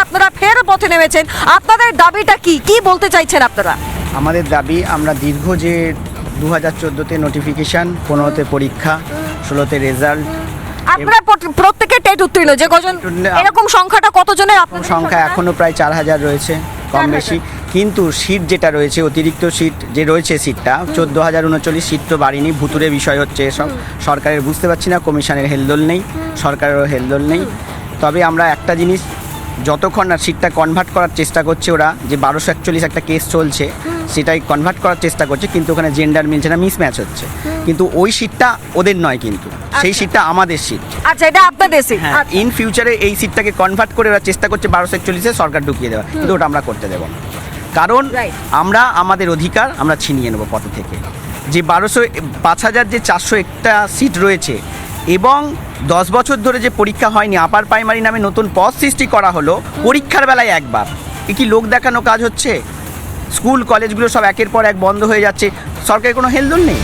আপনারা ফের পথে নেমেছেন, আপনাদের দাবিটা কি, কি বলতে চাইছেন আপনারা? আমাদের দাবি, আমরা দীর্ঘ যে 2014-তে নোটিফিকেশান, 15-তে পরীক্ষা, 16-তে রেজাল্ট, আপনারা প্রত্যেকে টেট উত্তীর্ণ, যে কজন এরকম সংখ্যাটা কতজনের? আপনার সংখ্যা এখনও প্রায় 4000 রয়েছে, কম বেশি। কিন্তু সিট যেটা রয়েছে, অতিরিক্ত সিট যে রয়েছে, সিটটা 14,039 সিট তো বাড়িনি। ভুতুরে বিষয় হচ্ছে এসব, সরকারের বুঝতে পারছি না, কমিশনের হেলদোল নেই, সরকারেরও হেলদোল নেই। তবে আমরা একটা জিনিস, যতক্ষণ না সিটটা কনভার্ট করার চেষ্টা করছে ওরা, যে 1241 একটা কেস চলছে, সেটাই কনভার্ট করার চেষ্টা করছে, কিন্তু ওখানে জেন্ডার মিলছে না, মিসম্যাচ হচ্ছে। কিন্তু ওই সিটটা ওদের নয়, কিন্তু সেই সিটটা আমাদের সিট। আচ্ছা, এটা আপনাদের সিট। হ্যাঁ, ইন ফিউচারে এই সিটটাকে কনভার্ট করে ওরা চেষ্টা করছে 1241-এ সরকার ঢুকিয়ে দেওয়া, কিন্তু ওটা আমরা করতে দেবো না। কারণ আমরা আমাদের অধিকার আমরা ছিনিয়ে নেবো পথ থেকে। যে 5,000 যে 401টা সিট রয়েছে, এবং 10 বছর ধরে যে পরীক্ষা হয়নি, আপার প্রাইমারি নামে নতুন পদ সৃষ্টি করা হলো পরীক্ষার বেলায় একবার, এ কি লোক দেখানো কাজ হচ্ছে? স্কুল কলেজগুলো সব একের পর এক বন্ধ হয়ে যাচ্ছে, সরকারের কোনো হেলদোল নেই।